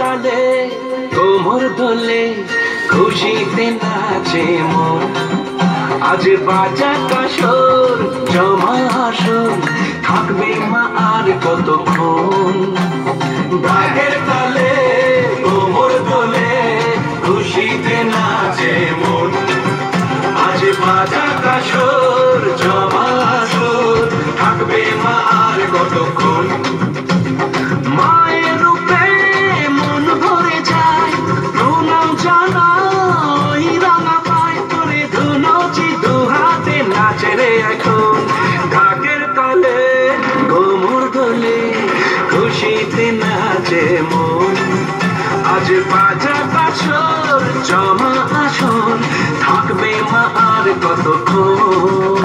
তালে কোমর দোলে খুশিতে নাচে মন। আজ বাজা কাসর জমা আসর থাকবে মা আর কতক্ষণ। ঢাকের তালে কোমর দোলে খুশিতে নাচে মন। আজ বাজা কাসর জমা আসর থাকবে মা আর কতক্ষণ। মায়ের রূপে মন ভরে যায় প্রণাম জানাই রাঙা পায় তোরে ধুনুচি দু হাতে নাচে রে এখন। ঢাকের তালে কোমর দোলে খুশিতে নাচে মন। আজ বাজা কাসর জমা আসর থাকবে মা আর কতক্ষণ।